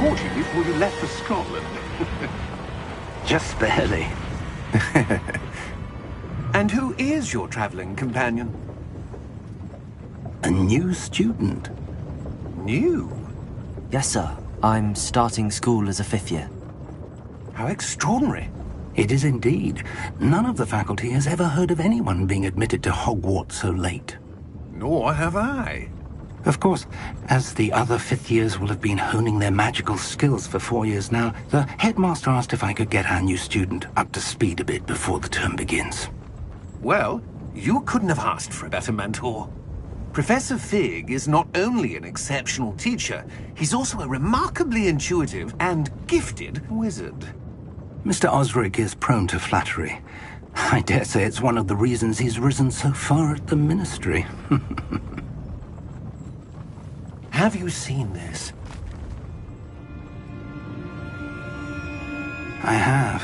caught you before you left for Scotland. Just barely. And who is your traveling companion? A new student. New? Yes, sir. I'm starting school as a 5th year. How extraordinary. It is indeed. None of the faculty has ever heard of anyone being admitted to Hogwarts so late. Nor have I. Of course, as the other 5th years will have been honing their magical skills for 4 years now, the headmaster asked if I could get our new student up to speed a bit before the term begins. Well, you couldn't have asked for a better mentor. Professor Fig is not only an exceptional teacher, he's also a remarkably intuitive and gifted wizard. Mr. Osric is prone to flattery. I dare say it's one of the reasons he's risen so far at the Ministry. Have you seen this? I have.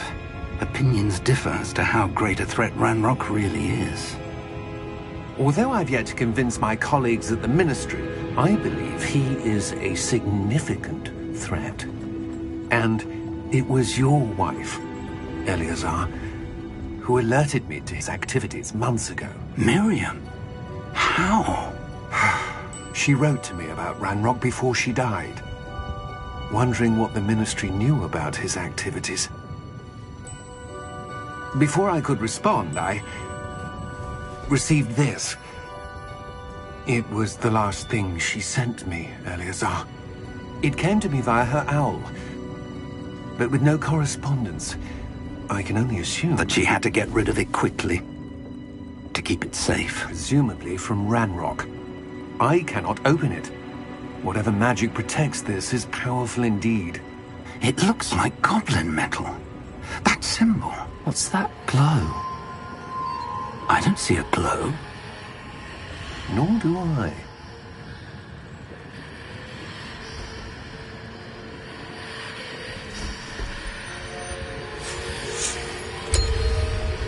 Opinions differ as to how great a threat Ranrock really is. Although I've yet to convince my colleagues at the Ministry, I believe he is a significant threat. And it was your wife, Eleazar, who alerted me to his activities months ago. Miriam? How? She wrote to me about Ranrock before she died, wondering what the Ministry knew about his activities. Before I could respond, I received this. It was the last thing she sent me, Eleazar. It came to me via her owl, but with no correspondence. I can only assume That she had to get rid of it quickly, to keep it safe. presumably from Ranrock. I cannot open it. Whatever magic protects this is powerful indeed. It looks like goblin metal. That symbol. What's that glow? I don't see a glow. Nor do I.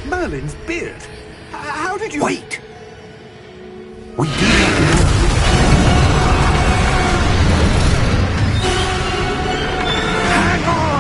Merlin's beard. How did you... Wait! We do not know. Hang on!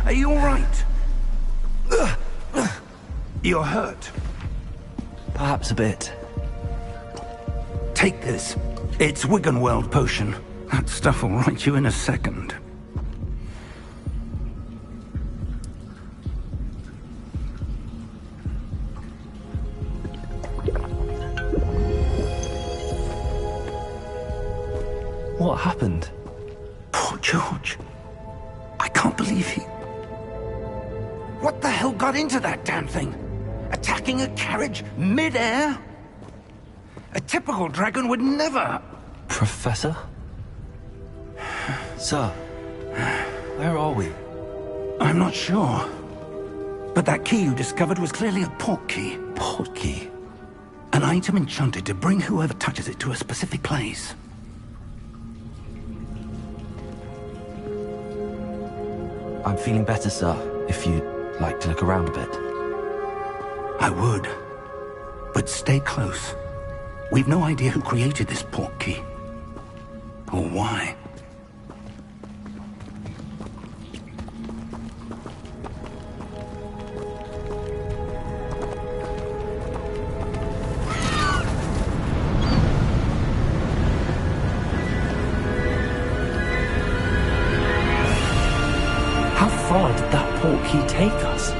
Are you all right? You're hurt. Perhaps a bit. Take this. It's Wiggenweld potion. That stuff will right you in a second. What happened? Poor George. I can't believe he... What the hell got into that damn thing? Attacking a carriage mid-air? A typical dragon would never... Professor? Sir, where are we? I'm not sure. But that key you discovered was clearly a port key. Port key? An item enchanted to bring whoever touches it to a specific place. I'm feeling better, sir, if you'd like to look around a bit. I would. But stay close. We've no idea who created this port key. Or why. How far did that port key take us?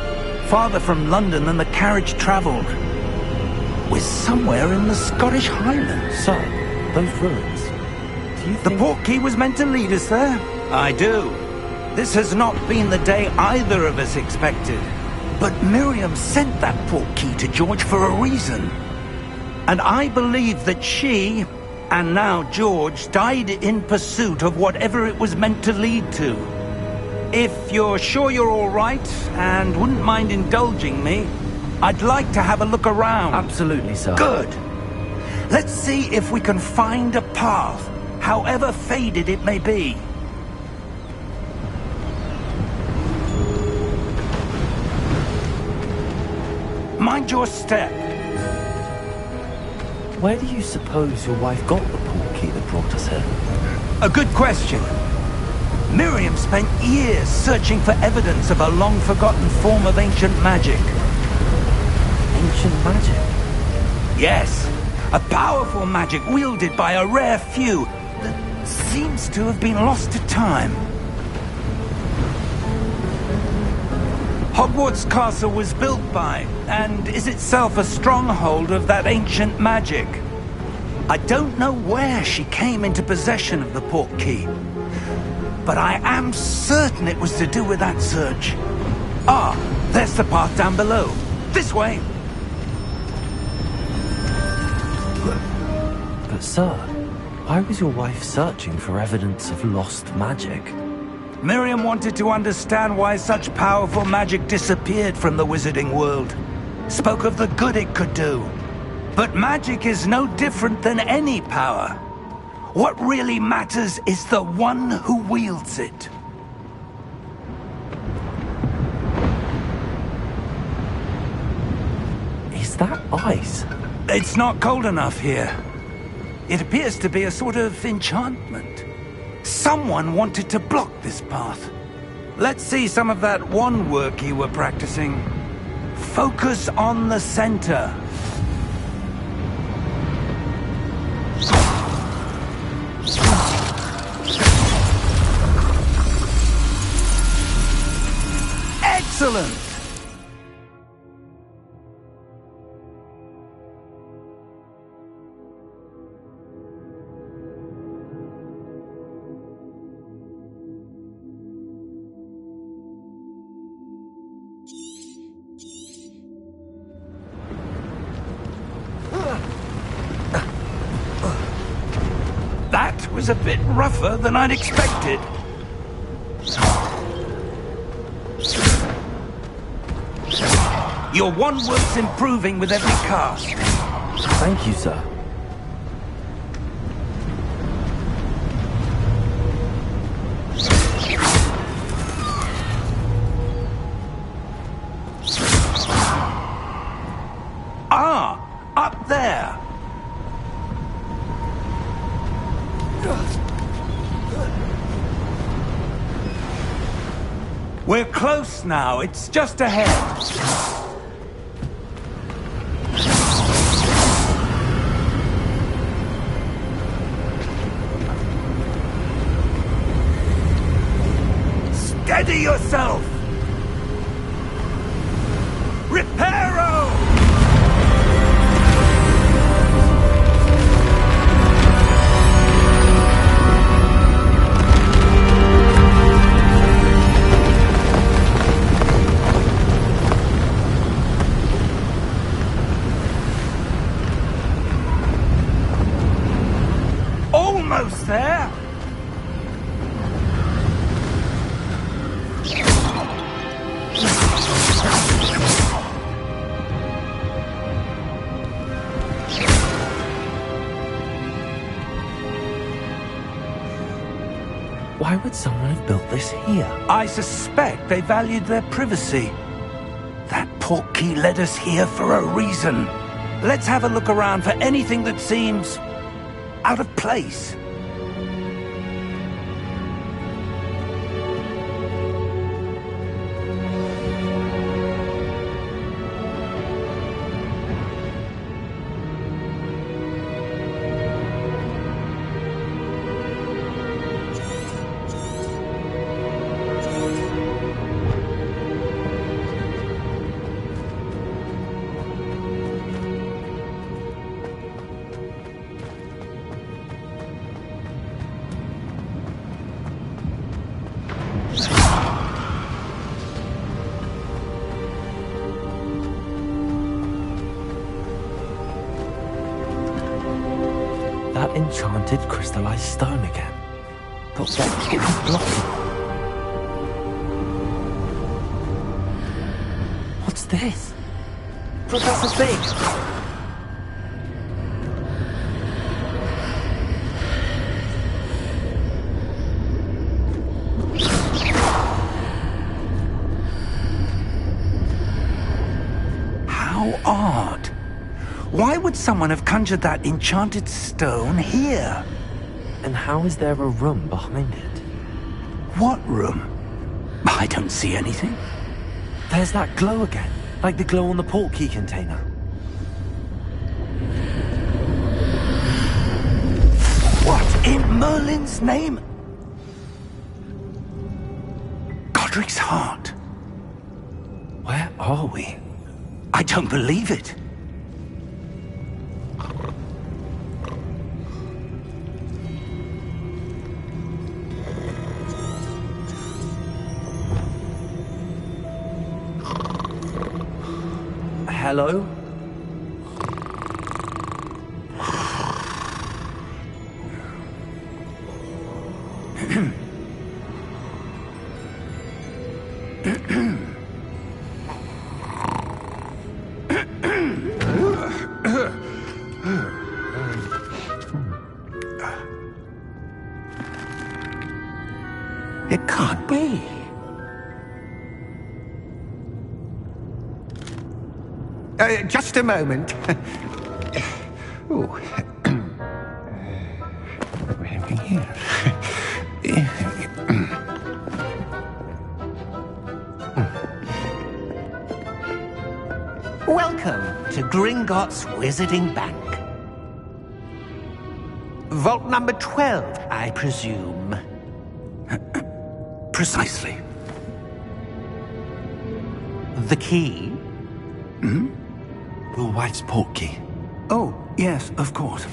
farther from London than the carriage travelled. We're somewhere in the Scottish Highlands. Sir, those ruins. Do you The think... portkey was meant to lead us there? I do. This has not been the day either of us expected. But Miriam sent that portkey to George for a reason. And I believe that she, and now George, died in pursuit of whatever it was meant to lead to. If you're sure you're all right, and wouldn't mind indulging me, I'd like to have a look around. Absolutely, sir. Good. Let's see if we can find a path, however faded it may be. Mind your step. Where do you suppose your wife got the portkey that brought us here? A good question. Miriam spent years searching for evidence of a long-forgotten form of ancient magic. Ancient magic? Yes, a powerful magic wielded by a rare few that seems to have been lost to time. Hogwarts Castle was built by, and is itself a stronghold of that ancient magic. I don't know where she came into possession of the portkey, but I am certain it was to do with that search. Ah, there's the path down below. This way. But sir, why was your wife searching for evidence of lost magic? Miriam wanted to understand why such powerful magic disappeared from the wizarding world. Spoke of the good it could do. But magic is no different than any power. What really matters is the one who wields it. Is that ice? It's not cold enough here. It appears to be a sort of enchantment. Someone wanted to block this path. Let's see some of that wand work you were practicing. Focus on the center. Excellent! That was a bit rougher than I'd expected. Your wand work's improving with every cast. Thank you, sir. Ah, up there. We're close now. It's just ahead. Steady yourself! Reparo! Almost there! Why would someone have built this here? I suspect they valued their privacy. That portkey led us here for a reason. Let's have a look around for anything that seems out of place. enchanted crystallized stone again. But what is blocking? What's this? Professor Fig! How odd. Why would someone have conjured that enchanted stone here? And how is there a room behind it? What room? I don't see anything. There's that glow again, like the glow on the portkey container. What in Merlin's name? Godric's heart. Where are we? I don't believe it. Hello? It can't be. Just a moment. Oh. Welcome to Gringotts Wizarding Bank. Vault number 12, I presume. Precisely. The key? Hmm? Your wife's portkey. Oh, yes, of course.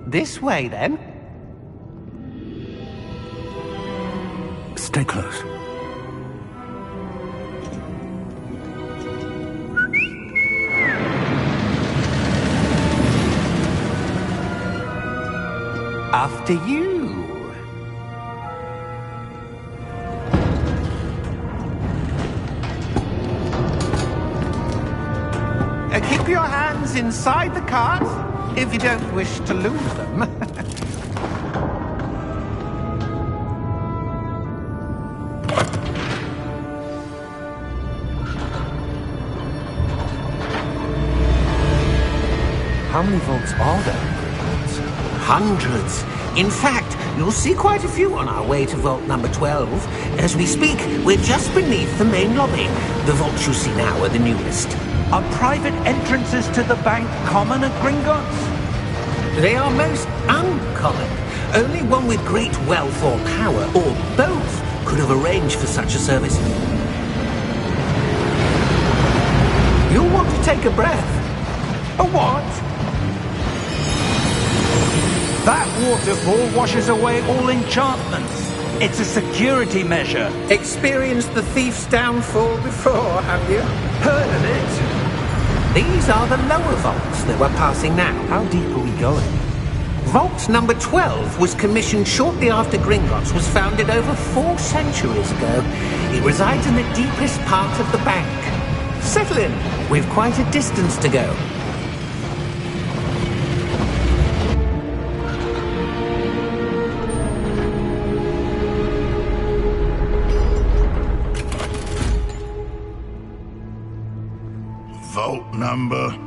This way, then. Stay close. After you. Keep your hands inside the cart if you don't wish to lose them. How many vaults are there? Hundreds. In fact, you'll see quite a few on our way to vault number 12. As we speak, we're just beneath the main lobby. The vaults you see now are the newest. Are private entrances to the bank common at Gringotts? They are most uncommon. Only one with great wealth or power, or both, could have arranged for such a service. You'll want to take a breath. A what? That waterfall washes away all enchantments. It's a security measure. Experienced the thief's downfall before, have you? Heard of it? These are the lower vaults that we're passing now. How deep are we going? Vault number 12 was commissioned shortly after Gringotts was founded over 4 centuries ago. It resides in the deepest part of the bank. Settle in. We've quite a distance to go. Vault number?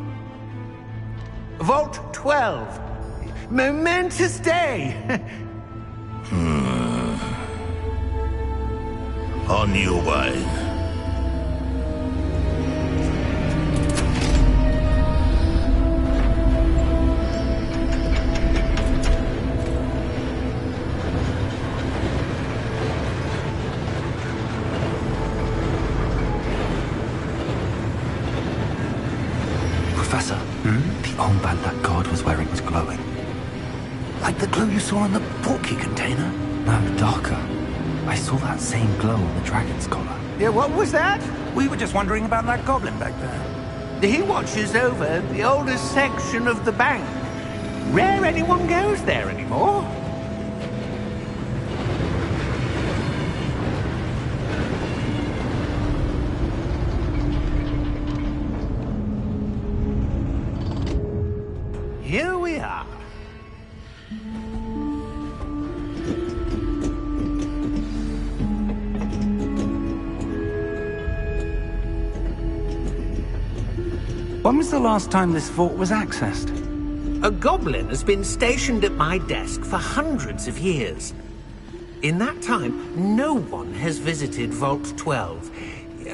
Vault 12. Momentous day. On your way. Professor, the armband that guard was wearing was glowing. Like the glow you saw in the portkey container? No, darker. I saw that same glow on the dragon's collar. Yeah, what was that? We were just wondering about that goblin back there. He watches over the oldest section of the bank. Rare anyone goes there anymore. Here we are. When was the last time this vault was accessed? A goblin has been stationed at my desk for hundreds of years. In that time, no one has visited Vault 12.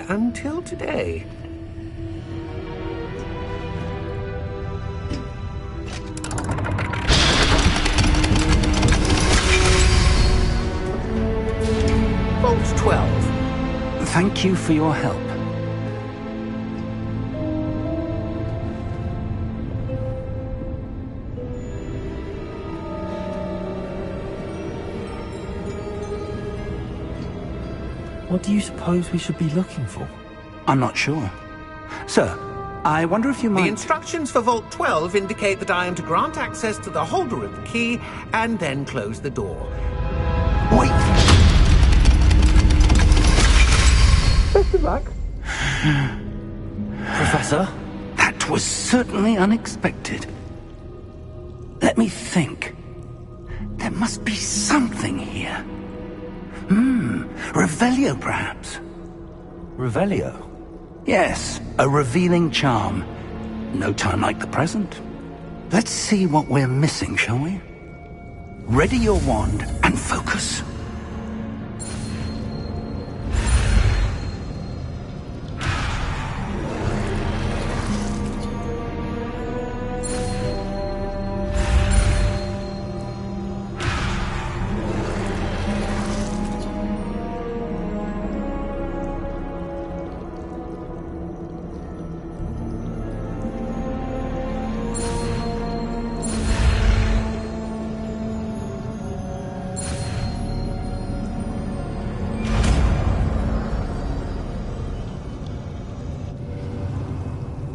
Until today. Vault 12. Thank you for your help. What do you suppose we should be looking for? I'm not sure. Sir, I wonder if you might... The instructions for Vault 12 indicate that I am to grant access to the holder of the key and then close the door. Wait! Best of luck. Professor? That was certainly unexpected. Let me think. There must be something here. Revelio, perhaps? Revelio? Yes, a revealing charm. No time like the present. Let's see what we're missing, shall we? Ready your wand and focus.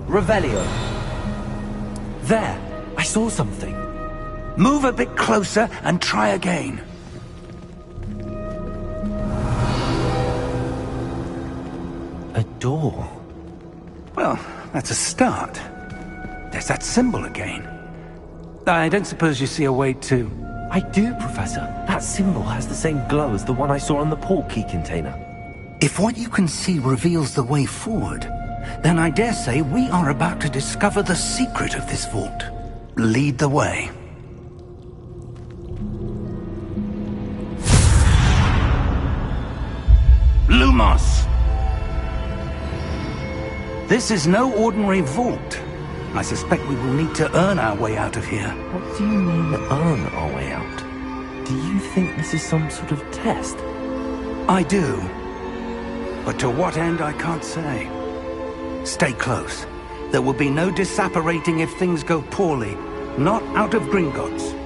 Revelio. There, I saw something. Move a bit closer and try again. A door. Well, that's a start. There's that symbol again. I don't suppose you see a way to... I do, Professor. That symbol has the same glow as the one I saw on the port key container. If what you can see reveals the way forward, then I dare say we are about to discover the secret of this vault. Lead the way. Lumos! This is no ordinary vault. I suspect we will need to earn our way out of here. What do you mean, earn our way out? Do you think this is some sort of test? I do. But to what end, I can't say. Stay close. There will be no disapparating if things go poorly. Not out of Gringotts.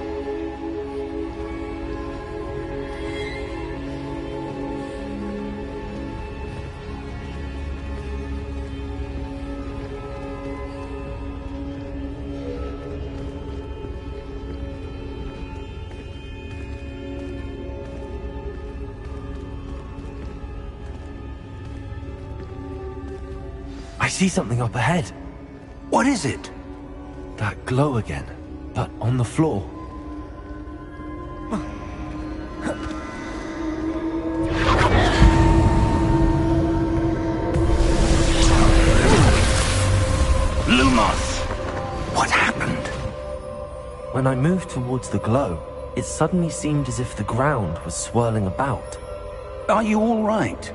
I see something up ahead. What is it? That glow again, but on the floor. Lumos! What happened? When I moved towards the glow, it suddenly seemed as if the ground was swirling about. Are you all right?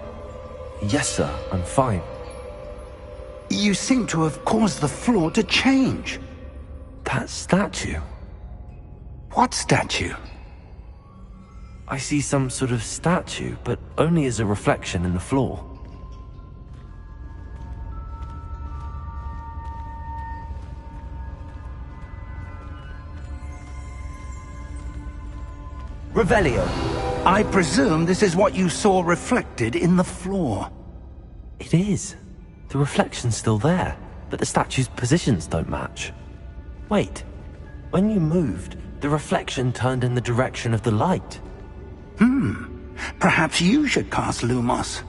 Yes, sir, I'm fine. You seem to have caused the floor to change. That statue? What statue? I see some sort of statue, but only as a reflection in the floor. Revelio. I presume this is what you saw reflected in the floor. It is. The reflection's still there. but the statue's positions don't match. Wait, when you moved, the reflection turned in the direction of the light. Perhaps you should cast Lumos.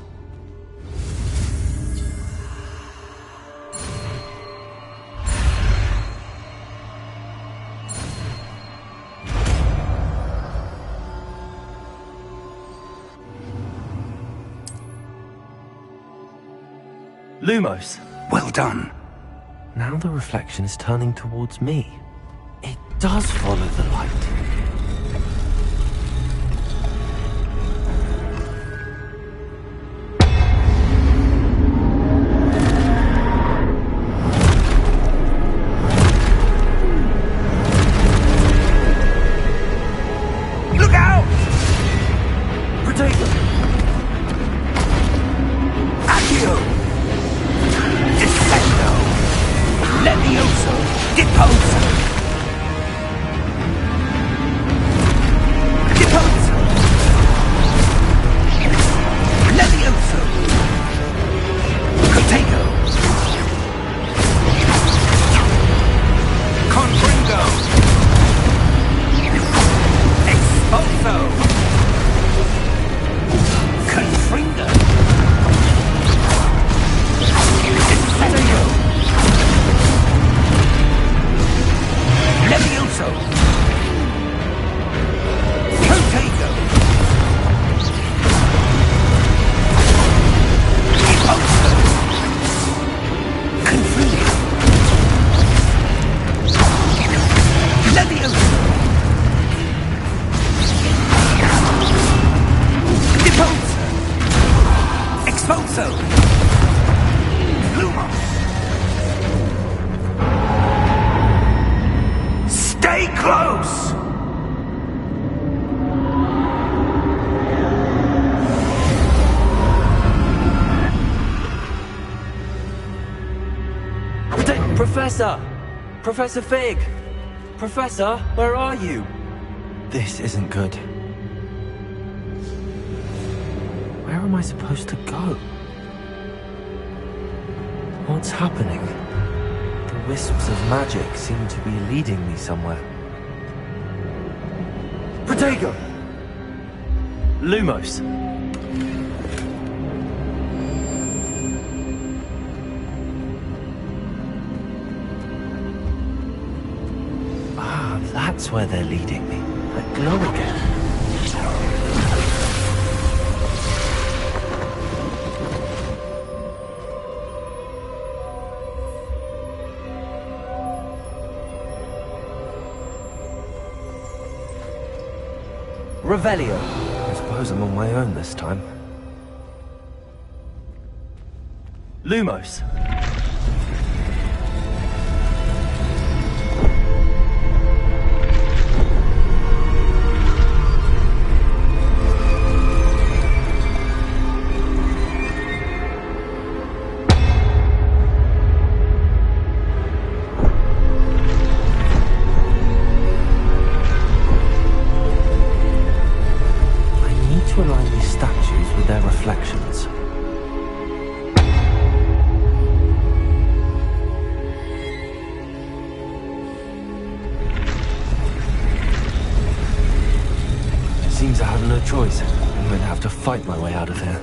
Lumos! Well done. Now the reflection is turning towards me. It does follow the light. Look out! Protego! Accio! Descendo! Levioso! Deposo! Deposo! Levioso! Protego! Confringo! Expulso! Confringo! Descendo! Levioso! Protego! Expulso! Confringo! Levioso! Deposo! Expulso! Lumos! Stay close! Professor! Professor Fig! Professor, where are you? This isn't good. Where am I supposed to go? What's happening? The wisps of magic seem to be leading me somewhere. Protego! Lumos! Ah, that's where they're leading me. That glow again. Revelio. I suppose I'm on my own this time. Lumos. To align these statues with their reflections. Seems I have no choice. I'm going to have to fight my way out of here.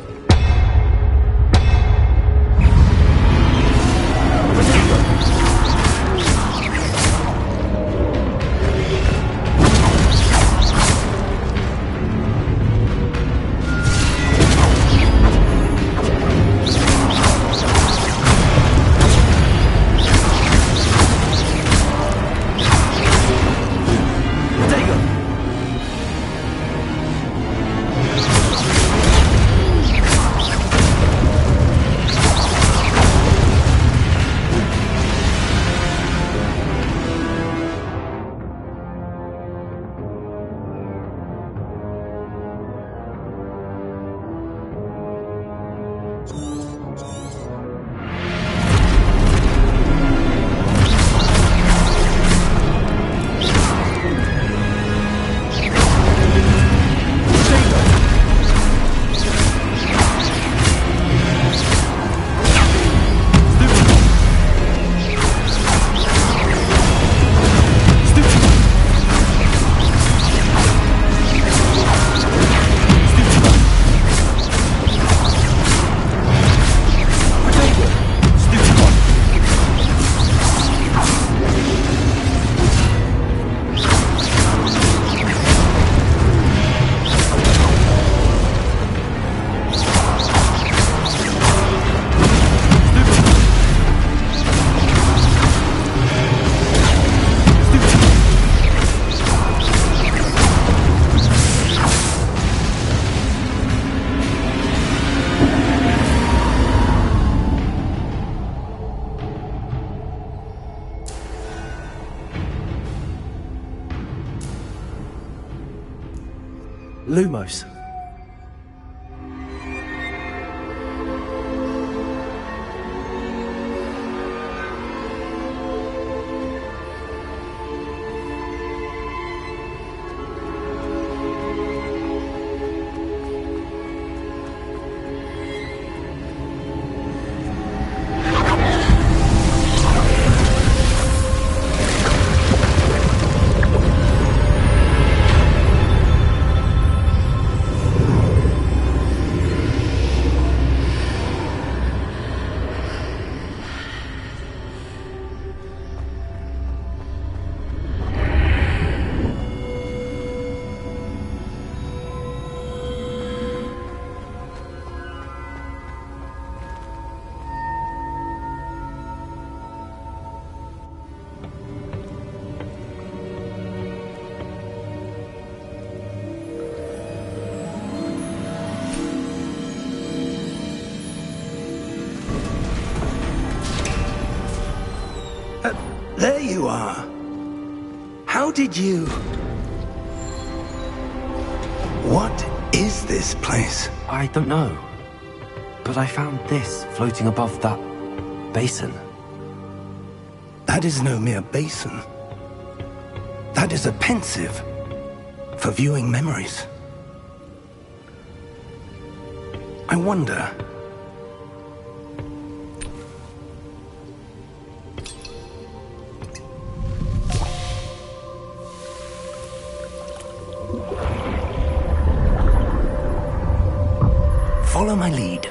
Lumos. There you are. How did you... What is this place? I don't know. But I found this floating above that basin. That is no mere basin. That is a pensive for viewing memories. I wonder... Follow my lead.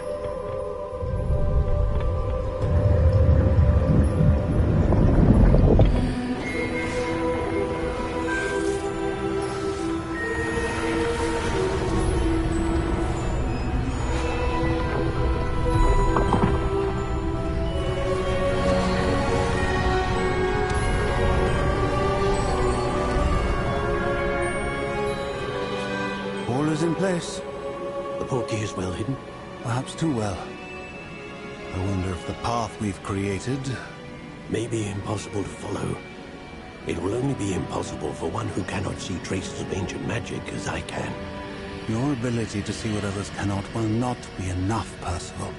All is in place. The portkey is well hidden. Perhaps too well. I wonder if the path we've created... May be impossible to follow. It will only be impossible for one who cannot see traces of ancient magic as I can. Your ability to see what others cannot will not be enough, Percival.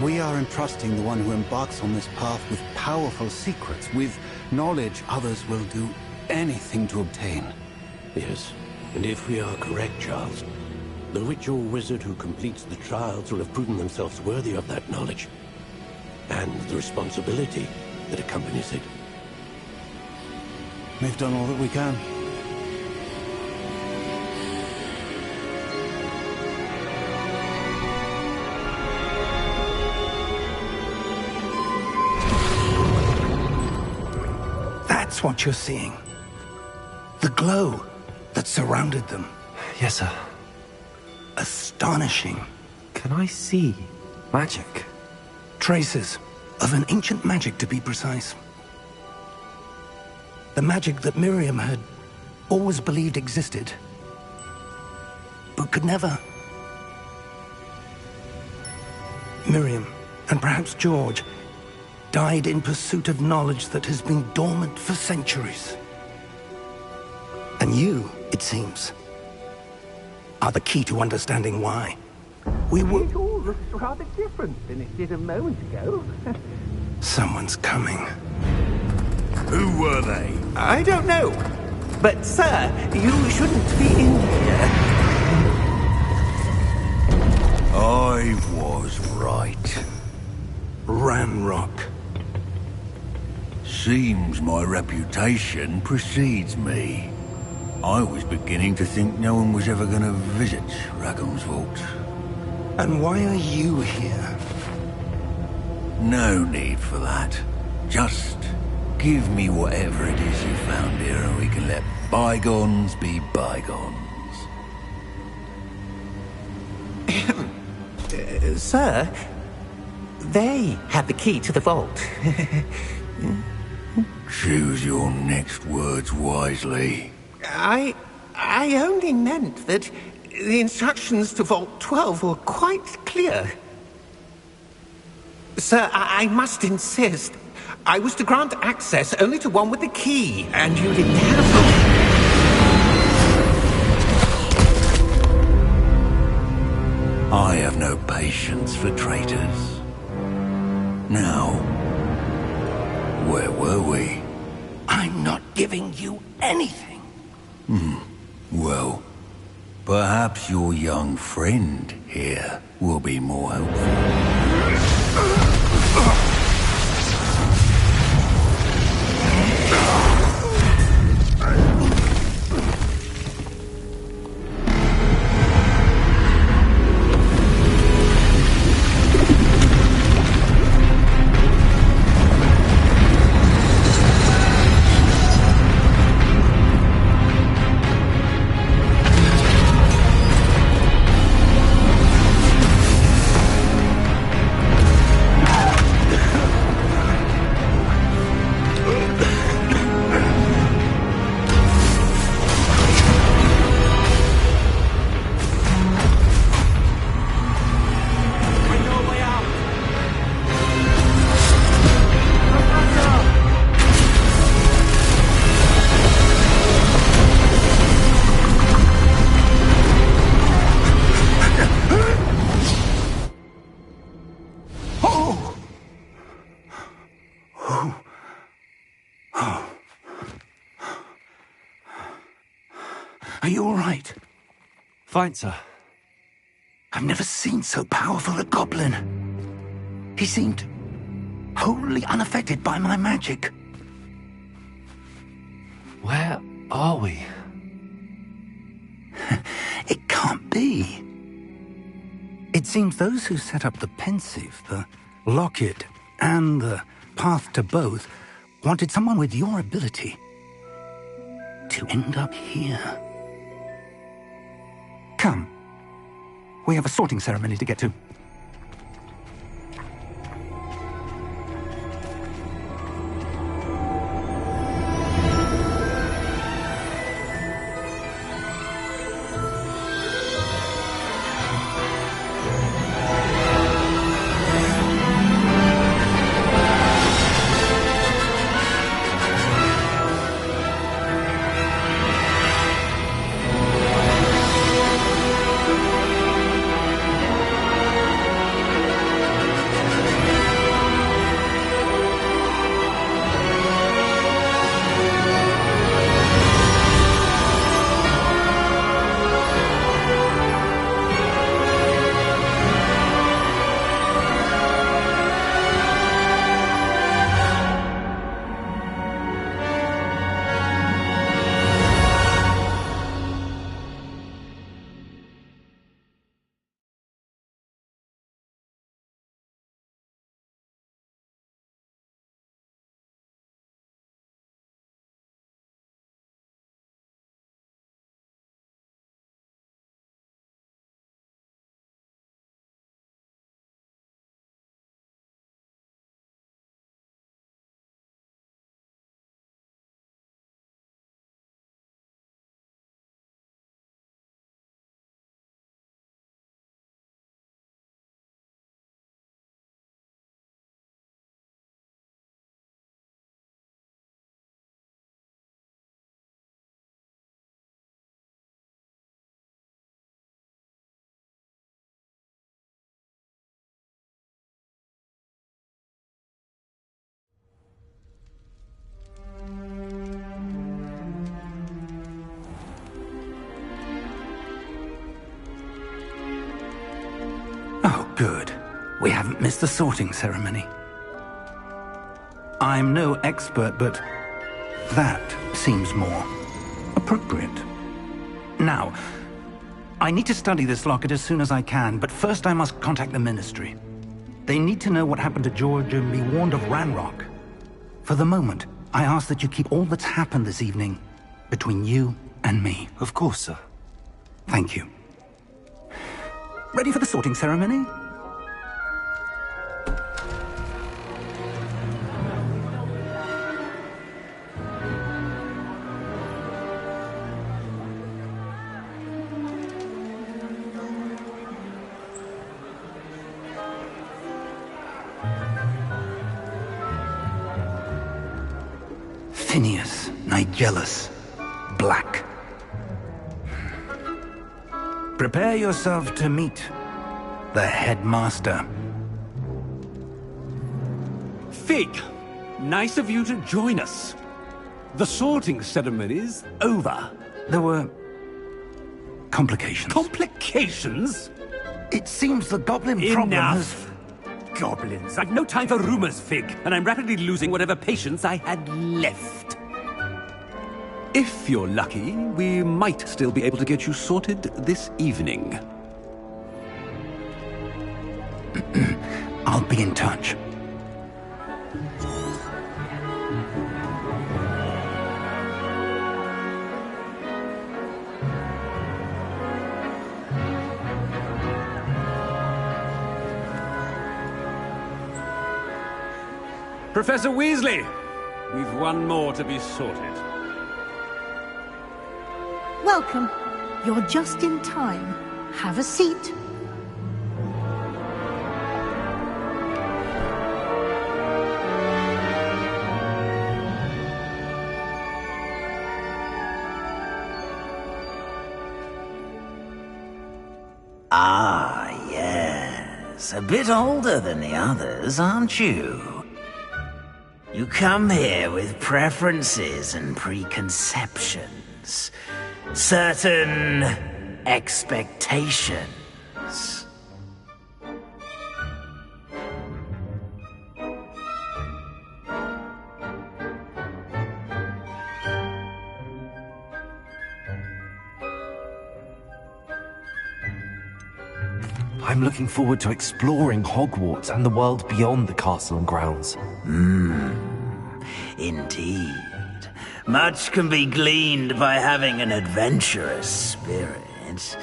We are entrusting the one who embarks on this path with powerful secrets, with knowledge others will do anything to obtain. Yes, and if we are correct, Charles, the witch or wizard who completes the trials will have proven themselves worthy of that knowledge, and the responsibility that accompanies it. We've done all that we can. That's what you're seeing. The glow that surrounded them. Yes, sir. Astonishing. Can I see magic? Traces of an ancient magic, to be precise. The magic that Miriam had always believed existed, but could never. Miriam, and perhaps George, died in pursuit of knowledge that has been dormant for centuries. And you, it seems, are the key to understanding why. We will... It all looks rather different than it did a moment ago. Someone's coming. Who were they? I don't know. But, sir, you shouldn't be in here. I was right. Ranrock. Seems my reputation precedes me. I was beginning to think no one was ever going to visit Rackham's vault. And why are you here? No need for that. Just give me whatever it is you found here and we can let bygones be bygones. Sir, they had the key to the vault. Choose your next words wisely. I only meant that the instructions to Vault 12 were quite clear. Sir, I must insist. I was to grant access only to one with the key, and you didn't have have no patience for traitors. Now, where were we? I'm not giving you anything. Well, perhaps your young friend here will be more helpful. Are you all right? Fine, sir. I've never seen so powerful a goblin. He seemed wholly unaffected by my magic. Where are we? It can't be. It seems those who set up the Pensive, the Locket, and the Path to Both wanted someone with your ability to end up here. Come. We have a sorting ceremony to get to. Oh, good. We haven't missed the sorting ceremony. I'm no expert, but that seems more appropriate. Now, I need to study this locket as soon as I can, but first I must contact the Ministry. They need to know what happened to George and be warned of Ranrock. For the moment, I ask that you keep all that's happened this evening between you and me. Of course, sir. Thank you. Ready for the sorting ceremony? Phineas, Nigellus, Black. Prepare yourself to meet the headmaster. Fig, nice of you to join us. The sorting ceremony's over. There were complications. Complications? It seems the goblin problem has... Enough! Goblins. I've no time for rumors, Fig, and I'm rapidly losing whatever patience I had left. If you're lucky, we might still be able to get you sorted this evening. I'll be in touch. Professor Weasley, we've one more to be sorted. Welcome. You're just in time. Have a seat. Ah, yes. A bit older than the others, aren't you? You come here with preferences and preconceptions. Certain expectations. I'm looking forward to exploring Hogwarts and the world beyond the castle and grounds. Indeed. Much can be gleaned by having an adventurous spirit,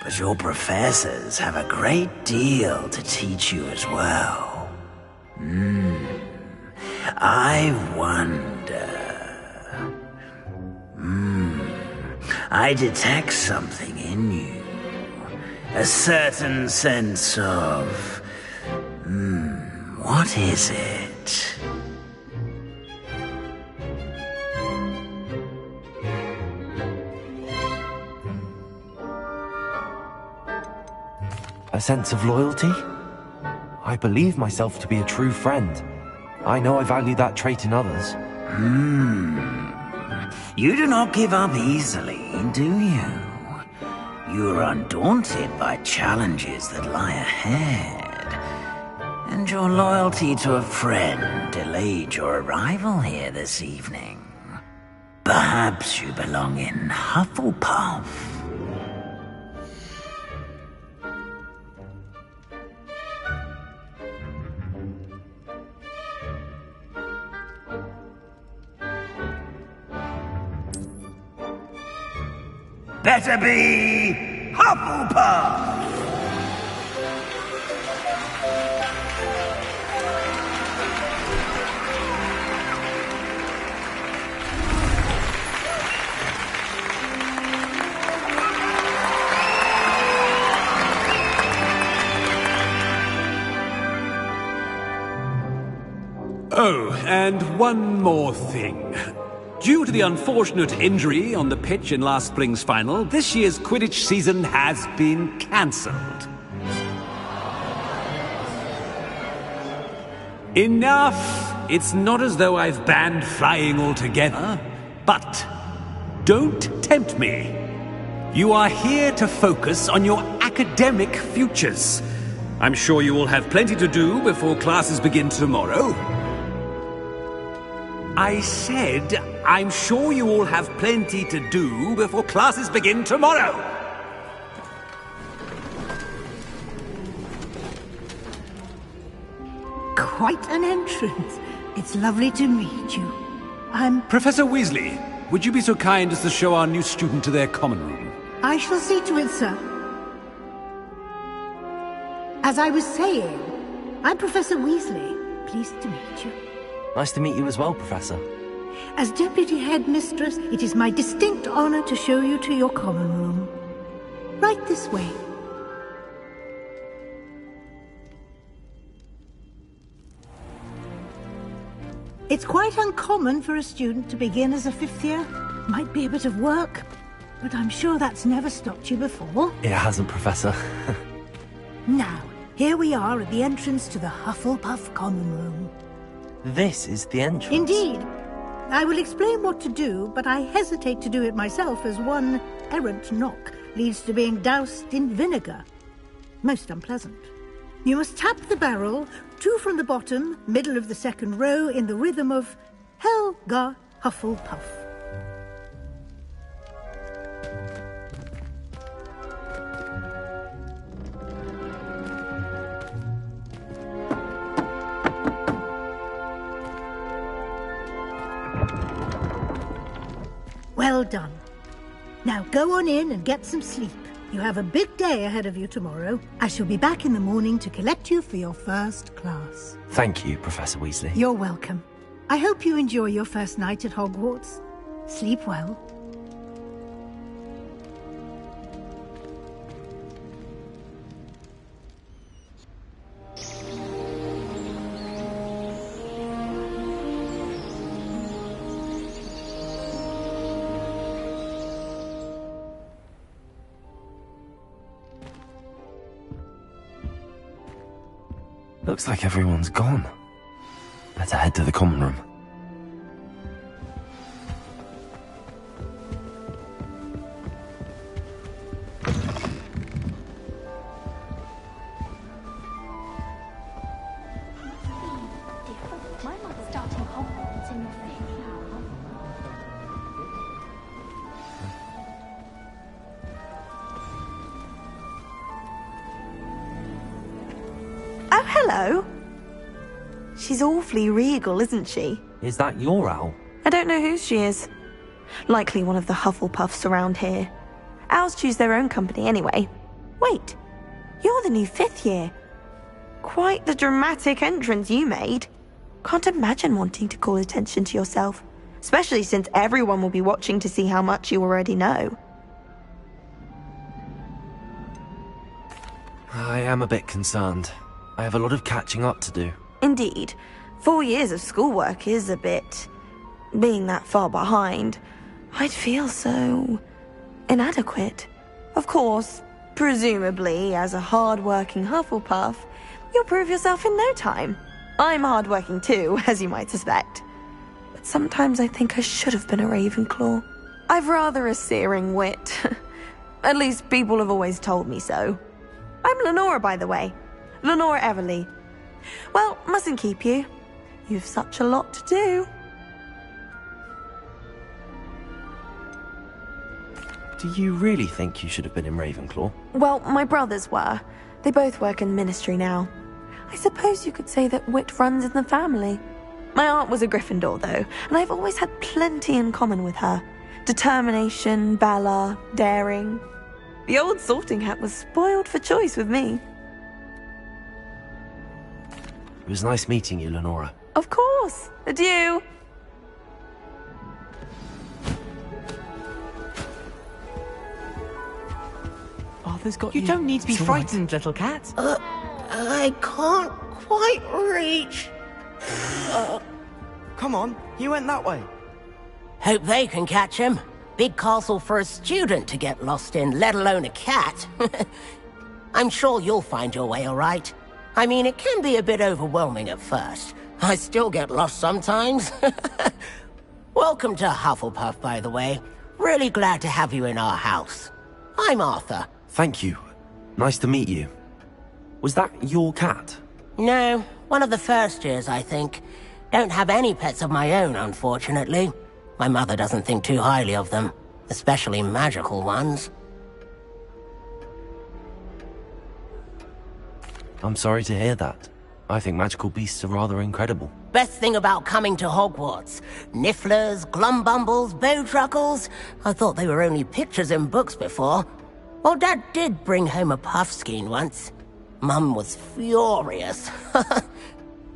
but your professors have a great deal to teach you as well. I wonder... I detect something in you. A certain sense of... what is it? A sense of loyalty? I believe myself to be a true friend. I know I value that trait in others. You do not give up easily, do you? You are undaunted by challenges that lie ahead. And your loyalty to a friend delayed your arrival here this evening. Perhaps you belong in Hufflepuff. Better be Hufflepuff! Oh, and one more thing. Due to the unfortunate injury on the pitch in last spring's final, this year's Quidditch season has been cancelled. Enough! It's not as though I've banned flying altogether, but don't tempt me. You are here to focus on your academic futures. I'm sure you will have plenty to do before classes begin tomorrow. I said, I'm sure you all have plenty to do before classes begin tomorrow. Quite an entrance. It's lovely to meet you. I'm... Professor Weasley, would you be so kind as to show our new student to their common room? I shall see to it, sir. As I was saying, I'm Professor Weasley. Pleased to meet you. Nice to meet you as well, Professor. As Deputy Headmistress, it is my distinct honor to show you to your common room. Right this way. It's quite uncommon for a student to begin as a fifth year. Might be a bit of work, but I'm sure that's never stopped you before. It hasn't, Professor. Now, Here we are at the entrance to the Hufflepuff Common Room. This is the entrance. Indeed. I will explain what to do, but I hesitate to do it myself as one errant knock leads to being doused in vinegar. Most unpleasant. You must tap the barrel, 2 from the bottom, middle of the second row, in the rhythm of Helga Hufflepuff. Well done. Now go on in and get some sleep. You have a big day ahead of you tomorrow. I shall be back in the morning to collect you for your first class. Thank you, Professor Weasley. You're welcome. I hope you enjoy your first night at Hogwarts. Sleep well. Looks like everyone's gone. Better head to the common room. My mother's starting Hogwarts in the 5th year. Oh, hello. She's awfully regal, isn't she? Is that your owl? I don't know whose she is. Likely one of the Hufflepuffs around here. Owls choose their own company anyway. Wait, you're the new 5th year. Quite the dramatic entrance you made. Can't imagine wanting to call attention to yourself, especially since everyone will be watching to see how much you already know. I am a bit concerned. I have a lot of catching up to do. Indeed. 4 years of schoolwork is a bit... being that far behind. I'd feel so... inadequate. Of course, presumably, as a hard-working Hufflepuff, you'll prove yourself in no time. I'm hard-working too, as you might suspect. But sometimes I think I should have been a Ravenclaw. I've rather a searing wit. At least people have always told me so. I'm Lenora, by the way. Lenora Everly. Well, mustn't keep you. You've such a lot to do. Do you really think you should have been in Ravenclaw? Well, my brothers were. They both work in ministry now. I suppose you could say that wit runs in the family. My aunt was a Gryffindor, though, and I've always had plenty in common with her. Determination, valor, daring. The old sorting hat was spoiled for choice with me. It was nice meeting you, Lenora. Of course. Adieu. Arthur's got you. You don't need to be frightened, little cat. I can't quite reach. Come on, he went that way. Hope they can catch him. Big castle for a student to get lost in, let alone a cat. I'm sure you'll find your way all right. I mean, it can be a bit overwhelming at first. I still get lost sometimes. Welcome to Hufflepuff, by the way. Really glad to have you in our house. I'm Arthur. Thank you. Nice to meet you. Was that your cat? No, one of the first years, I think. Don't have any pets of my own, unfortunately. My mother doesn't think too highly of them, especially magical ones. I'm sorry to hear that. I think magical beasts are rather incredible. Best thing about coming to Hogwarts. Nifflers, Glumbumbles, Bowtruckles. I thought they were only pictures in books before. Well, Dad did bring home a Puffskein once. Mum was furious.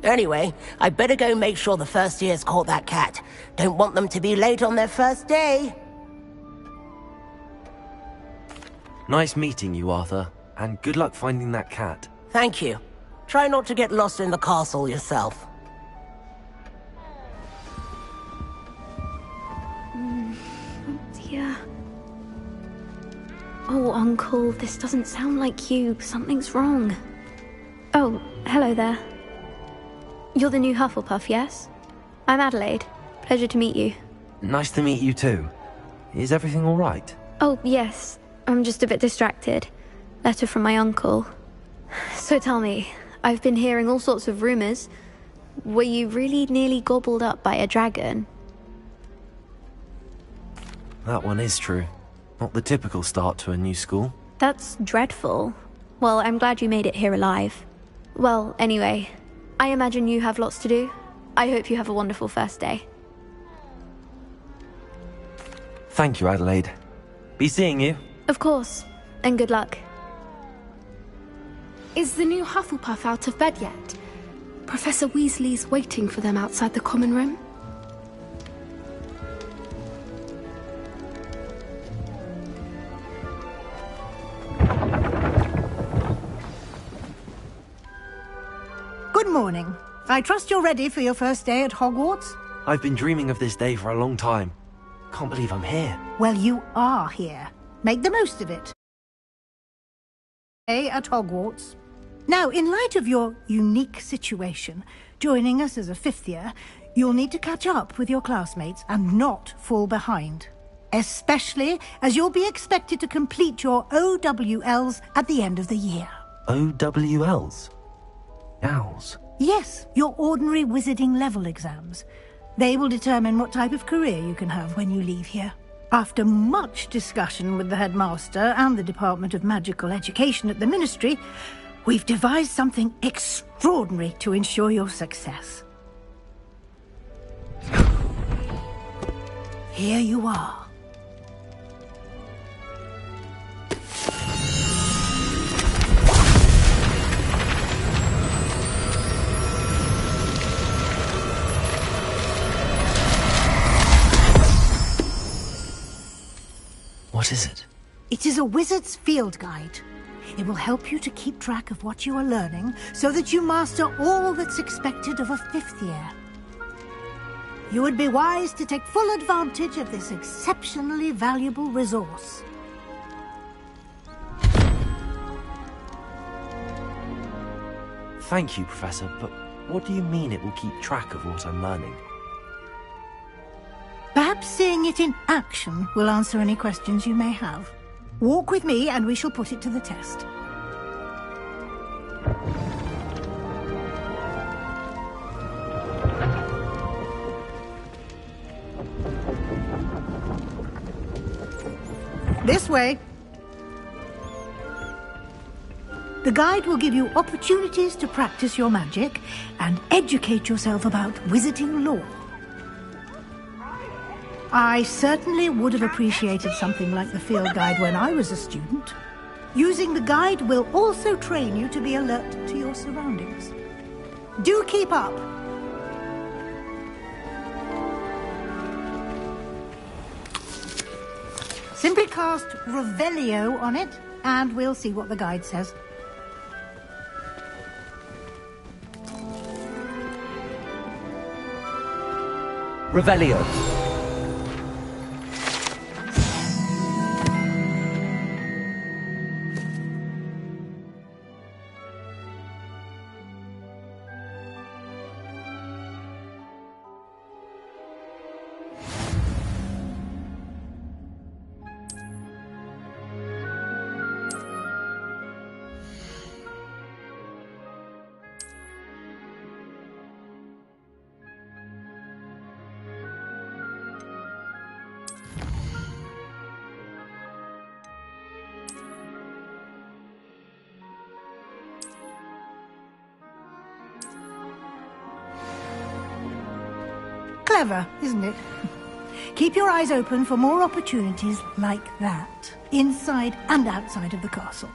Anyway, I better go make sure the first years caught that cat. Don't want them to be late on their first day. Nice meeting you, Arthur. And good luck finding that cat. Thank you. Try not to get lost in the castle yourself. Oh dear. Oh, Uncle, this doesn't sound like you. Something's wrong. Oh, hello there. You're the new Hufflepuff, yes? I'm Adelaide. Pleasure to meet you. Nice to meet you too. Is everything all right? Oh, yes. I'm just a bit distracted. Letter from my uncle. So tell me, I've been hearing all sorts of rumors. Were you really nearly gobbled up by a dragon? That one is true. Not the typical start to a new school. That's dreadful. Well, I'm glad you made it here alive. Well, anyway, I imagine you have lots to do. I hope you have a wonderful first day. Thank you, Adelaide. Be seeing you. Of course, and good luck. Is the new Hufflepuff out of bed yet? Professor Weasley's waiting for them outside the common room. Good morning. I trust you're ready for your first day at Hogwarts? I've been dreaming of this day for a long time. Can't believe I'm here. Well, you are here. Make the most of it. Day at Hogwarts. Now, in light of your unique situation, joining us as a fifth year, you'll need to catch up with your classmates and not fall behind. Especially as you'll be expected to complete your OWLs at the end of the year. OWLs? Owls? Yes, your ordinary wizarding level exams. They will determine what type of career you can have when you leave here. After much discussion with the headmaster and the Department of Magical Education at the Ministry, we've devised something extraordinary to ensure your success. Here you are. What is it? It is a wizard's field guide. It will help you to keep track of what you are learning so that you master all that's expected of a fifth year. You would be wise to take full advantage of this exceptionally valuable resource. Thank you, Professor, but what do you mean it will keep track of what I'm learning? Perhaps seeing it in action will answer any questions you may have. Walk with me and we shall put it to the test. This way. The guide will give you opportunities to practice your magic and educate yourself about wizarding lore. I certainly would have appreciated something like the field guide when I was a student. Using the guide will also train you to be alert to your surroundings. Do keep up! Simply cast Revelio on it, and we'll see what the guide says. Revelio. Clever, isn't it? Keep your eyes open for more opportunities like that, inside and outside of the castle.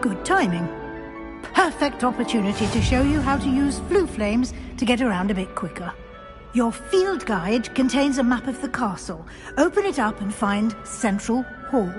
Good timing. Perfect opportunity to show you how to use flue flames to get around a bit quicker. Your field guide contains a map of the castle. Open it up and find Central Hall.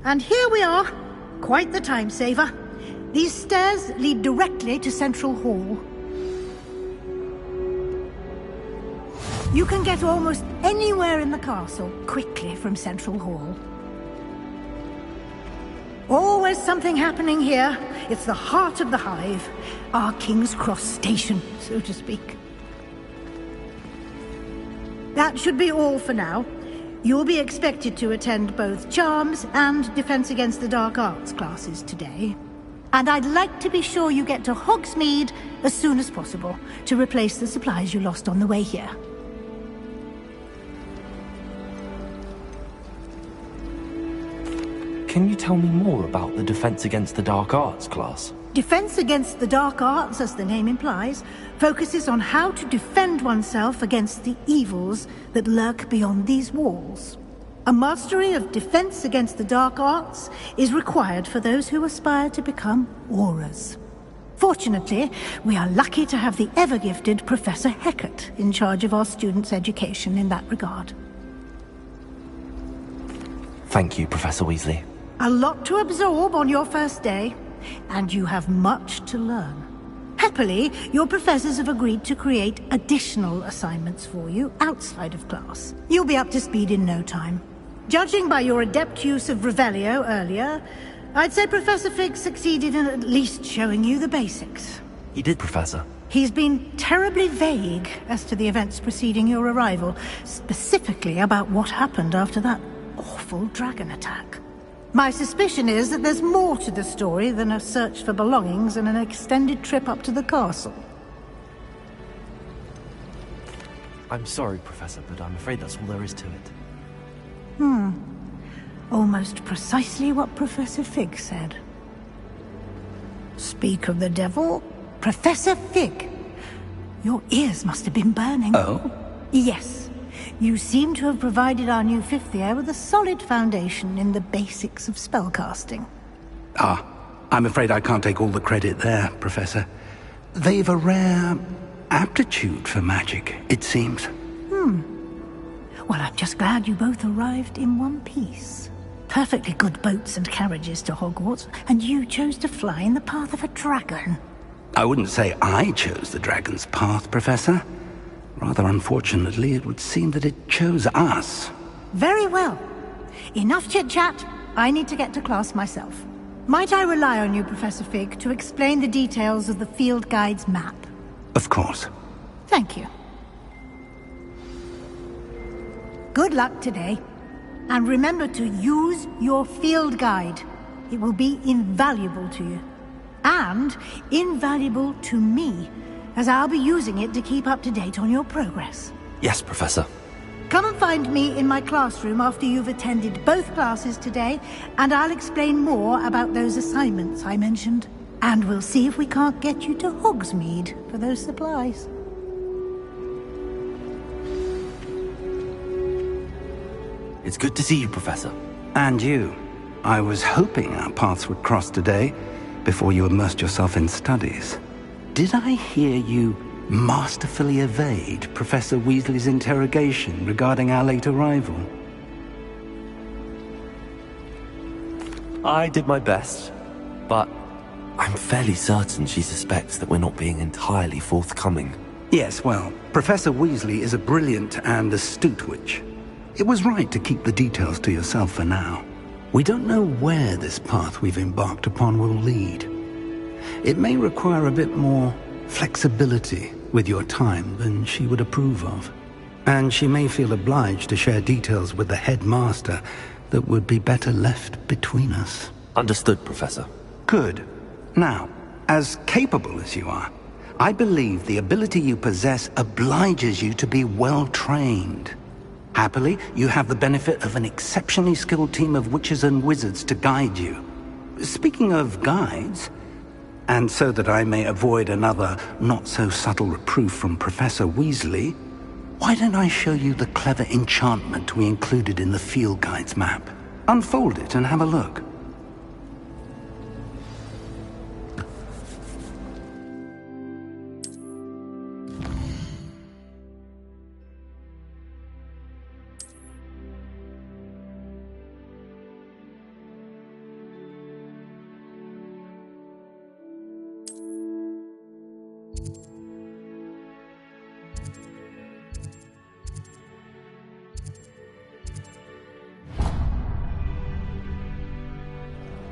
And here we are. Quite the time saver. These stairs lead directly to Central Hall. You can get almost anywhere in the castle quickly from Central Hall. Always something happening here. It's the heart of the hive. Our King's Cross station, so to speak. That should be all for now. You'll be expected to attend both Charms and Defense Against the Dark Arts classes today. And I'd like to be sure you get to Hogsmeade as soon as possible to replace the supplies you lost on the way here. Can you tell me more about the Defense Against the Dark Arts class? Defense Against the Dark Arts, as the name implies, focuses on how to defend oneself against the evils that lurk beyond these walls. A mastery of Defense Against the Dark Arts is required for those who aspire to become Aurors. Fortunately, we are lucky to have the ever-gifted Professor Hecat in charge of our students' education in that regard. Thank you, Professor Weasley. A lot to absorb on your first day, and you have much to learn. Happily, your professors have agreed to create additional assignments for you outside of class. You'll be up to speed in no time. Judging by your adept use of Revelio earlier, I'd say Professor Fig succeeded in at least showing you the basics. He did, Professor. He's been terribly vague as to the events preceding your arrival, specifically about what happened after that awful dragon attack. My suspicion is that there's more to the story than a search for belongings and an extended trip up to the castle. I'm sorry, Professor, but I'm afraid that's all there is to it. Almost precisely what Professor Fig said. Speak of the devil, Professor Fig. Your ears must have been burning. Oh? Yes. You seem to have provided our new fifth year with a solid foundation in the basics of spellcasting. Ah, I'm afraid I can't take all the credit there, Professor. They've a rare aptitude for magic, it seems. Well, I'm just glad you both arrived in one piece. Perfectly good boats and carriages to Hogwarts, and you chose to fly in the path of a dragon. I wouldn't say I chose the dragon's path, Professor. Rather unfortunately, it would seem that it chose us. Very well. Enough chit-chat. I need to get to class myself. Might I rely on you, Professor Fig, to explain the details of the field guide's map? Of course. Thank you. Good luck today. And remember to use your field guide. It will be invaluable to you. And invaluable to me, as I'll be using it to keep up to date on your progress. Yes, Professor. Come and find me in my classroom after you've attended both classes today, and I'll explain more about those assignments I mentioned. And we'll see if we can't get you to Hogsmeade for those supplies. It's good to see you, Professor. And you. I was hoping our paths would cross today, before you immersed yourself in studies. Did I hear you masterfully evade Professor Weasley's interrogation regarding our late arrival? I did my best, but I'm fairly certain she suspects that we're not being entirely forthcoming. Yes, well, Professor Weasley is a brilliant and astute witch. It was right to keep the details to yourself for now. We don't know where this path we've embarked upon will lead. It may require a bit more flexibility with your time than she would approve of. And she may feel obliged to share details with the headmaster that would be better left between us. Understood, Professor. Good. Now, as capable as you are, I believe the ability you possess obliges you to be well trained. Happily, you have the benefit of an exceptionally skilled team of witches and wizards to guide you. Speaking of guides, and so that I may avoid another not-so-subtle reproof from Professor Weasley, why don't I show you the clever enchantment we included in the field guide's map? Unfold it and have a look.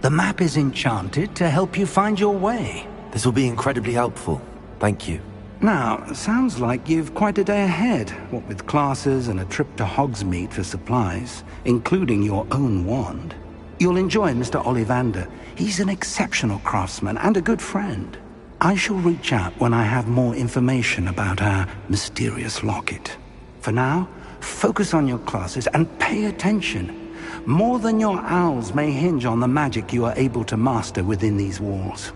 The map is enchanted to help you find your way. This will be incredibly helpful. Thank you. Now, sounds like you've quite a day ahead, what with classes and a trip to Hogsmeade for supplies, including your own wand. You'll enjoy Mr. Ollivander. He's an exceptional craftsman and a good friend. I shall reach out when I have more information about our mysterious locket. For now, focus on your classes and pay attention. More than your owls may hinge on the magic you are able to master within these walls.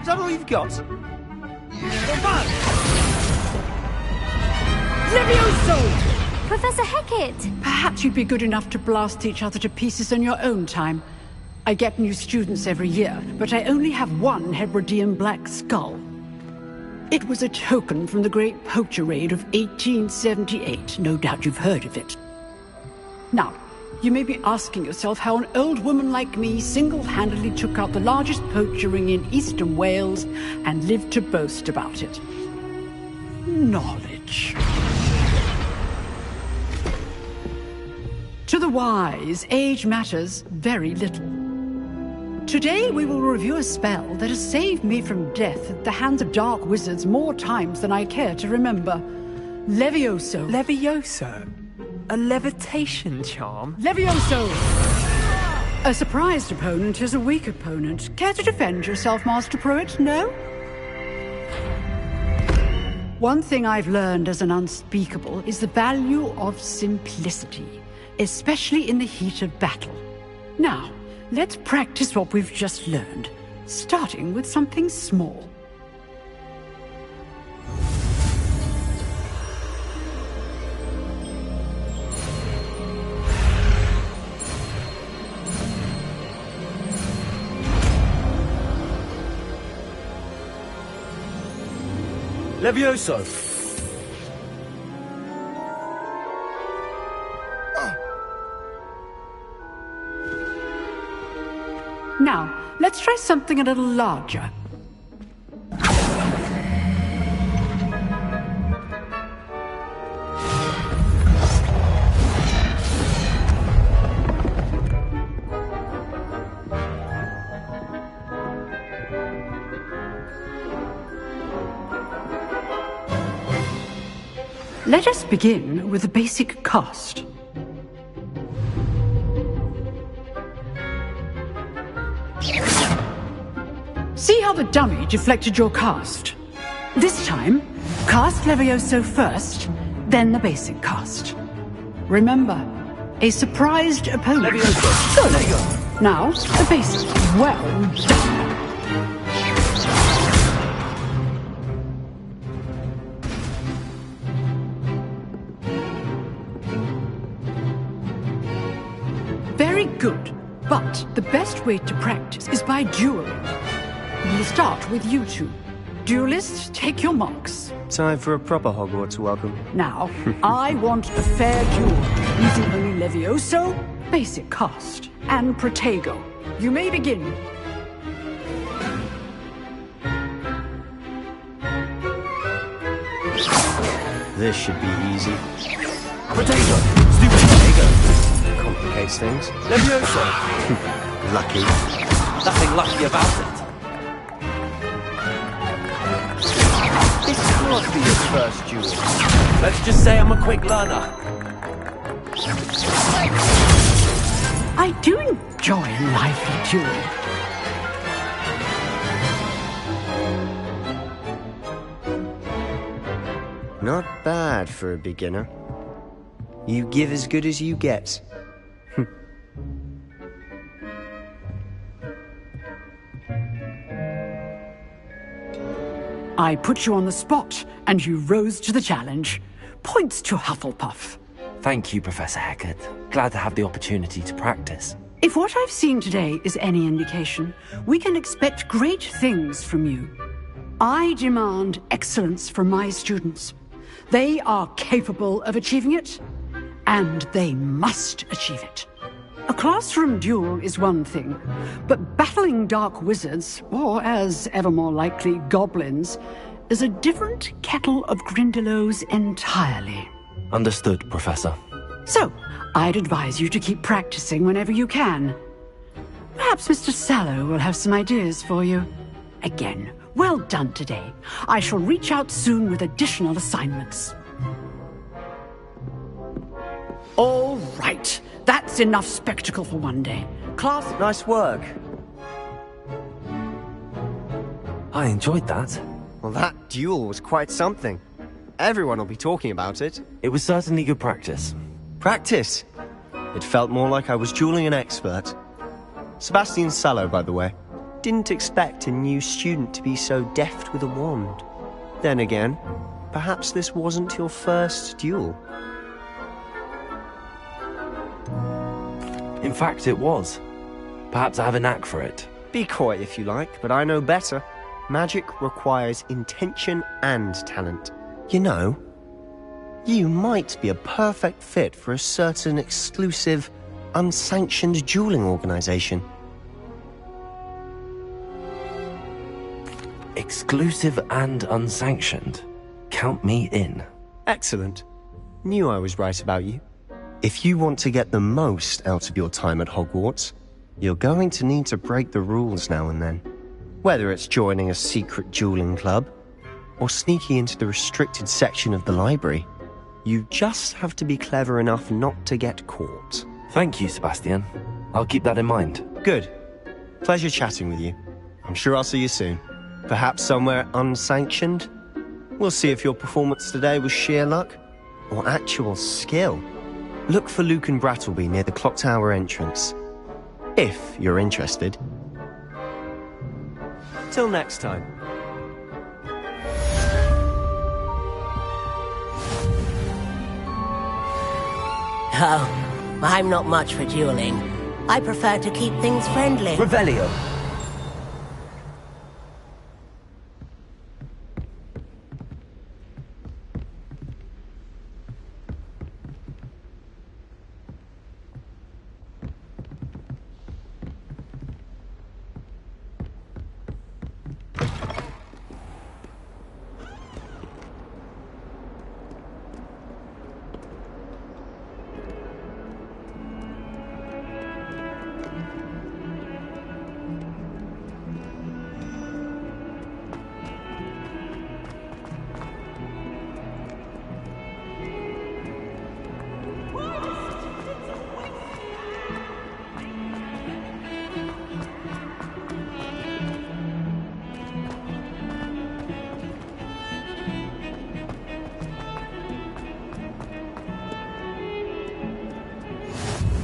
Is that all you've got? Levioso! Professor Hecat! Perhaps you'd be good enough to blast each other to pieces in your own time. I get new students every year, but I only have one Hebridean black skull. It was a token from the Great Poacher Raid of 1878. No doubt you've heard of it. Now, you may be asking yourself how an old woman like me single-handedly took out the largest poacher ring in eastern Wales and lived to boast about it. Knowledge. To the wise, age matters very little. Today we will review a spell that has saved me from death at the hands of dark wizards more times than I care to remember. Levioso. Levioso? A levitation charm? Levioso! A surprised opponent is a weak opponent. Care to defend yourself, Master Pruitt? No? One thing I've learned as an unspeakable is the value of simplicity, especially in the heat of battle. Now, let's practice what we've just learned, starting with something small. Levioso! Now, let's try something a little larger. Let us begin with a basic cast. See how the dummy deflected your cast? This time, cast Levioso first, then the basic cast. Remember, a surprised opponent. Levioso! Good. There you go. Now, the basic. Well done. Very good, but the best way to practice is by dueling. We'll start with you two. Duelists, take your marks. Time for a proper Hogwarts welcome. Now, I want a fair duel, using only Levioso, basic cast, and Protego. You may begin. This should be easy. Potato! Stupid potato! Complicates things. Levioso! Lucky. Nothing lucky about it. This can't be his first duel. Let's just say I'm a quick learner. I do enjoy a lively duel. Not bad for a beginner. You give as good as you get. I put you on the spot, and you rose to the challenge. Points to Hufflepuff. Thank you, Professor Hecat. Glad to have the opportunity to practice. If what I've seen today is any indication, we can expect great things from you. I demand excellence from my students. They are capable of achieving it, and they must achieve it. A classroom duel is one thing, but battling dark wizards, or as ever more likely, goblins, is a different kettle of Grindylows entirely. Understood, Professor. So, I'd advise you to keep practicing whenever you can. Perhaps Mr. Sallow will have some ideas for you. Again, well done today. I shall reach out soon with additional assignments. All right. That's enough spectacle for one day. Class... Nice work. I enjoyed that. Well, that duel was quite something. Everyone will be talking about it. It was certainly good practice. Practice? It felt more like I was dueling an expert. Sebastian Sallow, by the way. Didn't expect a new student to be so deft with a wand. Then again, perhaps this wasn't your first duel. In fact, it was. Perhaps I have a knack for it. Be coy if you like, but I know better. Magic requires intention and talent. You know, you might be a perfect fit for a certain exclusive, unsanctioned dueling organization. Exclusive and unsanctioned. Count me in. Excellent. Knew I was right about you. If you want to get the most out of your time at Hogwarts, you're going to need to break the rules now and then. Whether it's joining a secret dueling club, or sneaking into the restricted section of the library, you just have to be clever enough not to get caught. Thank you, Sebastian. I'll keep that in mind. Good. Pleasure chatting with you. I'm sure I'll see you soon. Perhaps somewhere unsanctioned? We'll see if your performance today was sheer luck, or actual skill. Look for Luke and Brattleby near the clock tower entrance. If you're interested. Till next time. Oh, I'm not much for dueling. I prefer to keep things friendly. Revelio.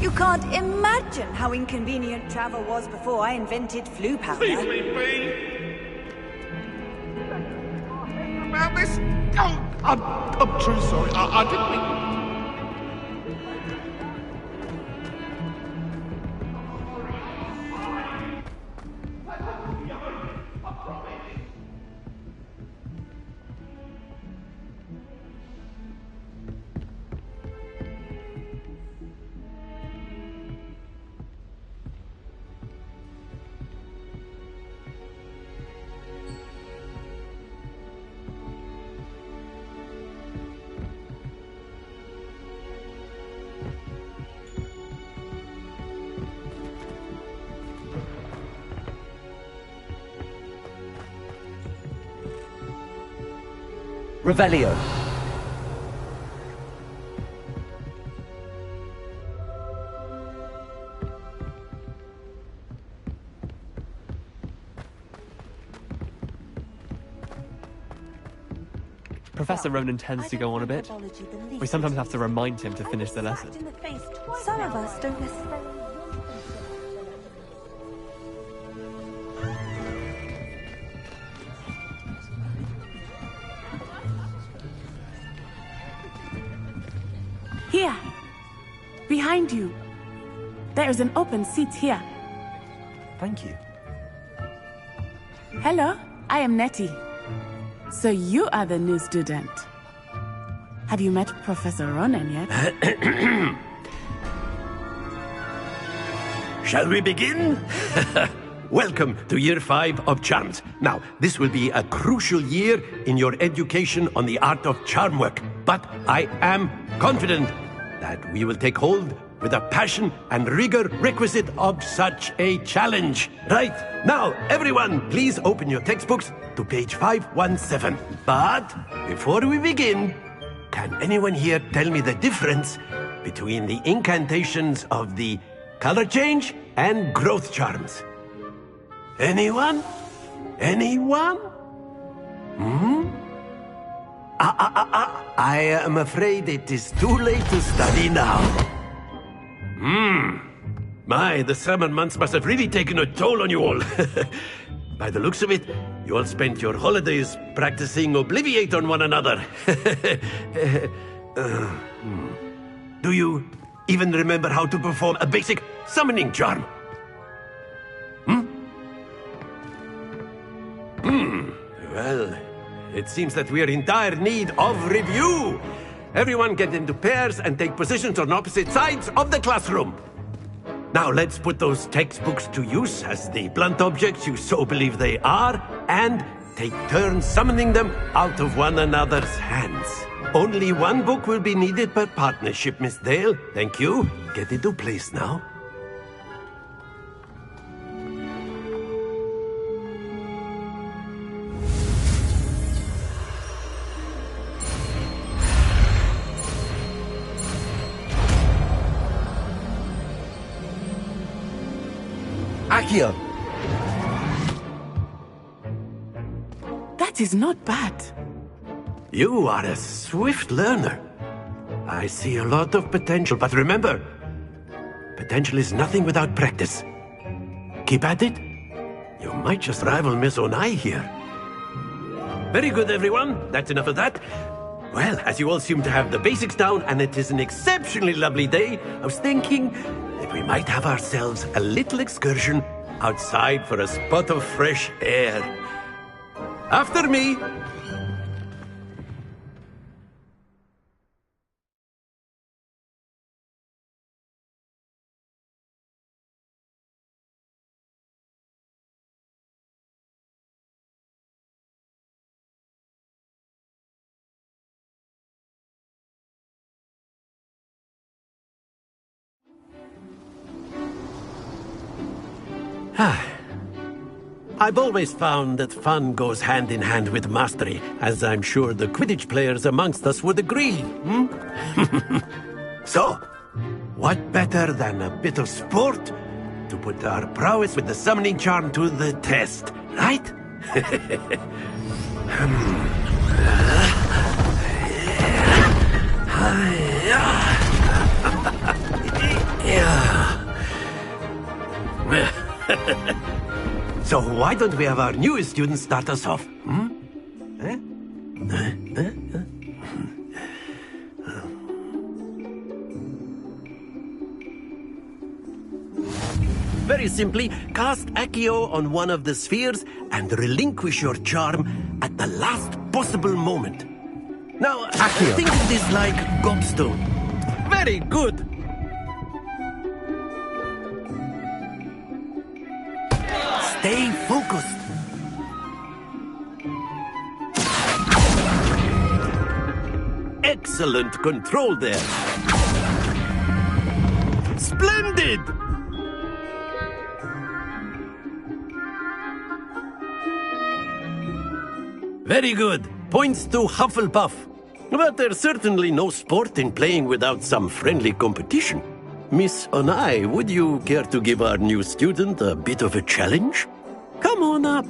You can't imagine how inconvenient travel was before I invented flu powder. Please leave me. About this? Oh, I'm truly sorry. I didn't mean... Revelio. Professor Ronan tends to go on a bit. We sometimes have to remind him to finish the lesson. Some of us don't necessarily... Here! Behind you! There is an open seat here. Thank you. Hello, I am Nettie. So you are the new student. Have you met Professor Ronan yet? Shall we begin? Welcome to Year 5 of Charms. Now, this will be a crucial year in your education on the art of charm work, but I am confident that we will take hold with the passion and rigor requisite of such a challenge. Right, now, everyone, please open your textbooks to page 517. But before we begin, can anyone here tell me the difference between the incantations of the color change and growth charms? Anyone? Anyone? I am afraid it is too late to study now. My, the summer months must have really taken a toll on you all. By the looks of it, you all spent your holidays practicing Obliviate on one another. Do you even remember how to perform a basic summoning charm? Well, it seems that we are in dire need of review. Everyone get into pairs and take positions on opposite sides of the classroom. Now let's put those textbooks to use as the blunt objects you so believe they are, and take turns summoning them out of one another's hands. Only one book will be needed per partnership, Miss Dale. Thank you. Get into place now. Accio! That is not bad. You are a swift learner. I see a lot of potential, but remember, potential is nothing without practice. Keep at it. You might just rival Miss Onai here. Very good, everyone. That's enough of that. Well, as you all seem to have the basics down, and it is an exceptionally lovely day, I was thinking that we might have ourselves a little excursion outside for a spot of fresh air. After me. I've always found that fun goes hand in hand with mastery, as I'm sure the Quidditch players amongst us would agree. So, what better than a bit of sport to put our prowess with the summoning charm to the test, right? Why don't we have our newest student start us off? Hmm? Eh? Very simply, cast Accio on one of the spheres and relinquish your charm at the last possible moment. Now, think of this like gobstone. Very good. Stay focused. Excellent control there. Splendid! Very good. Points to Hufflepuff. But there's certainly no sport in playing without some friendly competition. Miss Onai, would you care to give our new student a bit of a challenge? Come on up.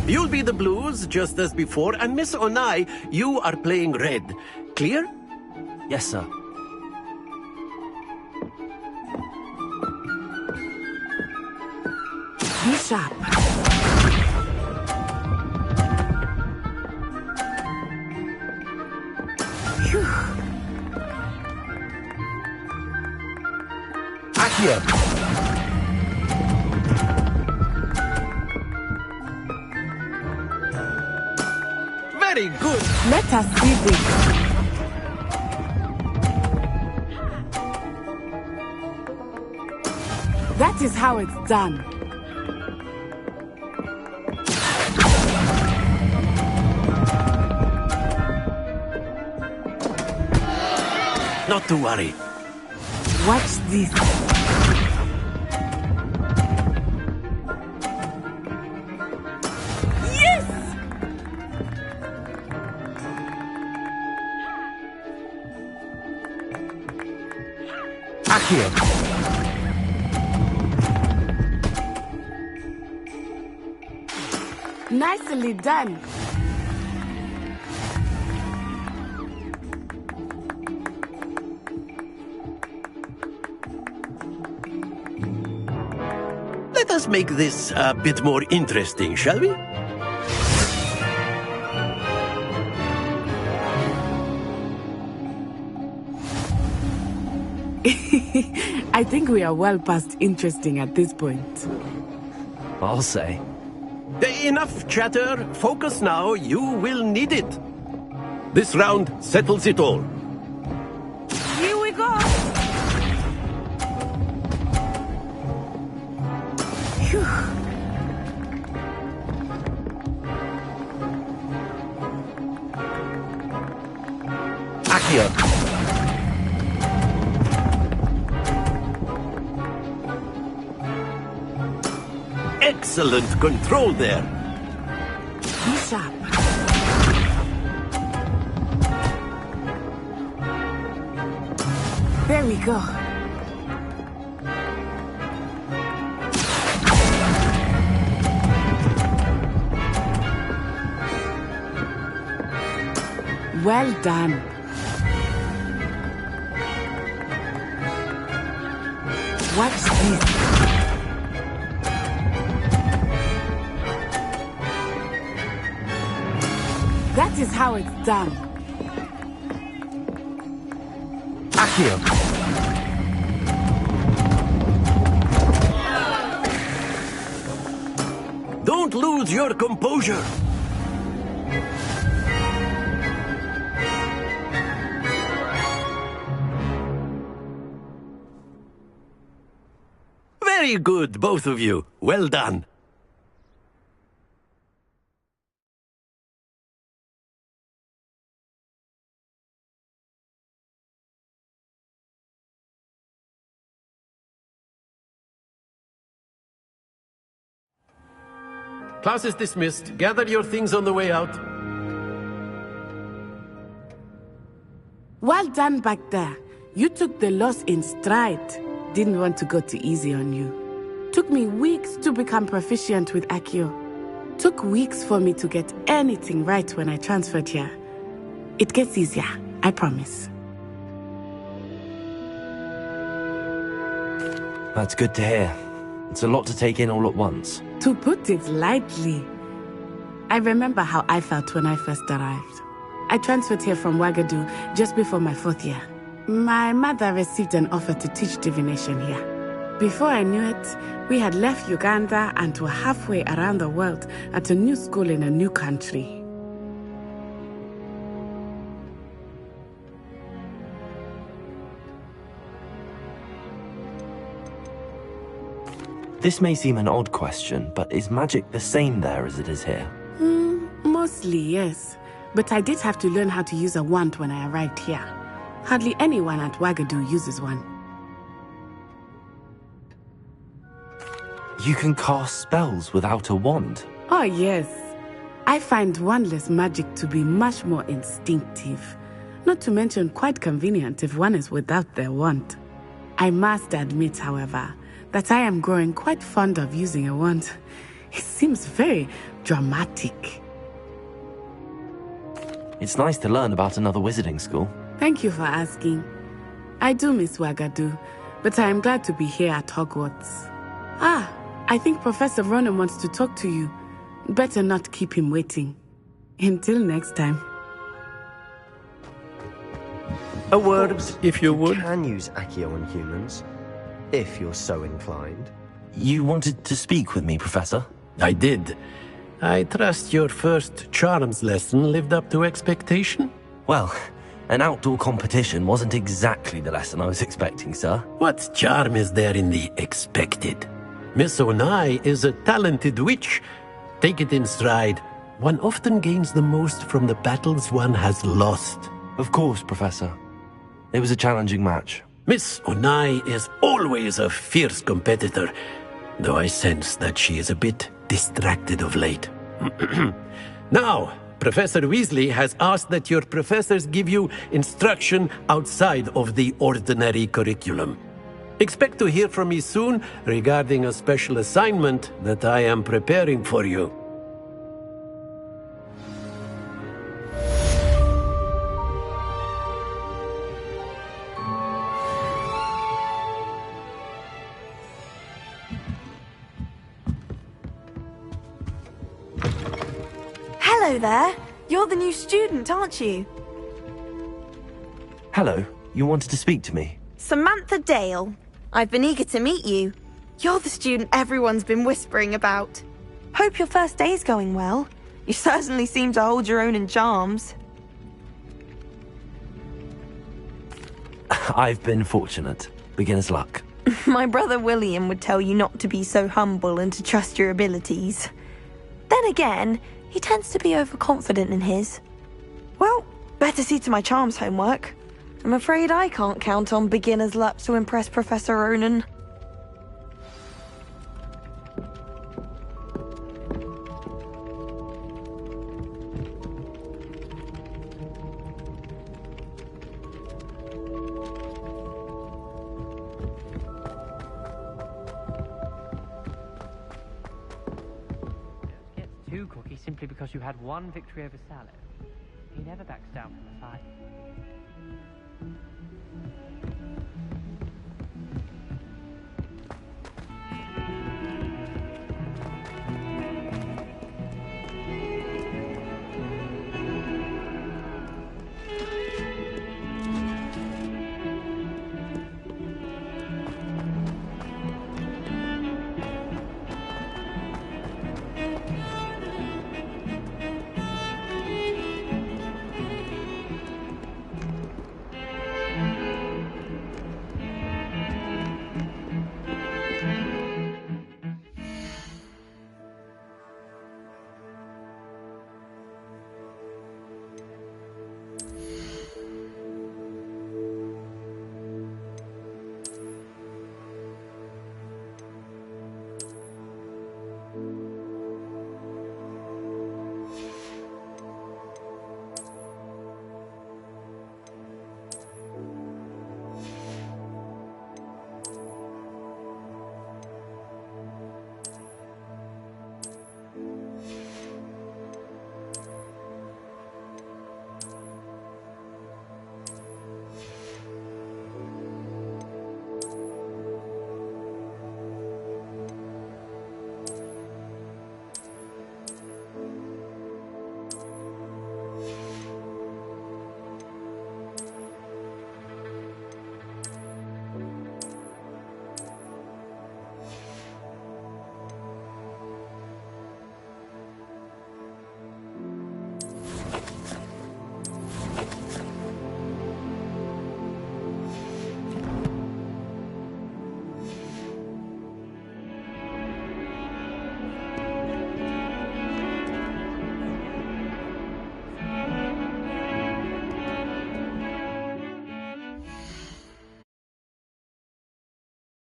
You'll be the blues, just as before, and Miss Onai, you are playing red. Clear? Yes, sir. Be sharp. Phew. Accio. Very good. Let us see this. That is how it's done. Not to worry. Watch this. Yes! Accio. Nicely done. Let us make this a bit more interesting, shall we? I think we are well past interesting at this point. I'll say. Enough chatter. Focus now. You will need it. This round settles it all. Here we go. Phew. Accio. Excellent control there. Be sharp. There we go. Well done. Watch this. That is how it's done. Accio. Don't lose your composure. Very good, both of you. Well done. Class is dismissed. Gather your things on the way out. Well done back there. You took the loss in stride. Didn't want to go too easy on you. Took me weeks to become proficient with Accio. Took weeks for me to get anything right when I transferred here. It gets easier, I promise. That's good to hear. It's a lot to take in all at once. To put it lightly, I remember how I felt when I first arrived. I transferred here from Wagadu just before my 4th year. My mother received an offer to teach divination here. Before I knew it, we had left Uganda and were halfway around the world at a new school in a new country. This may seem an odd question, but is magic the same there as it is here? Mostly, yes. But I did have to learn how to use a wand when I arrived here. Hardly anyone at Wagadu uses one. You can cast spells without a wand? Oh, yes. I find wandless magic to be much more instinctive. Not to mention quite convenient if one is without their wand. I must admit, however, that I am growing quite fond of using a wand. It seems very dramatic. It's nice to learn about another wizarding school. Thank you for asking. I do miss Wagadu, but I am glad to be here at Hogwarts. I think Professor Ronan wants to talk to you. Better not keep him waiting. Until next time. A word, if you would. You can use Accio on humans, if you're so inclined. You wanted to speak with me, Professor? I did. I trust your first charms lesson lived up to expectation? Well, an outdoor competition wasn't exactly the lesson I was expecting, sir. What charm is there in the expected? Miss Onai is a talented witch. Take it in stride. One often gains the most from the battles one has lost. Of course, Professor. It was a challenging match. Miss Onai is always a fierce competitor, though I sense that she is a bit distracted of late. Now, Professor Weasley has asked that your professors give you instruction outside of the ordinary curriculum. Expect to hear from me soon regarding a special assignment that I am preparing for you. Hello there. You're the new student, aren't you? Hello. You wanted to speak to me? Samantha Dale. I've been eager to meet you. You're the student everyone's been whispering about. Hope your first day's going well. You certainly seem to hold your own in charms. I've been fortunate. Beginner's luck. My brother William would tell you not to be so humble and to trust your abilities. Then again, he tends to be overconfident in his. Well, better see to my charms homework. I'm afraid I can't count on beginner's luck to impress Professor Ronan. Gets two cookies simply because you had one victory over Salad. He never backs down from a fight.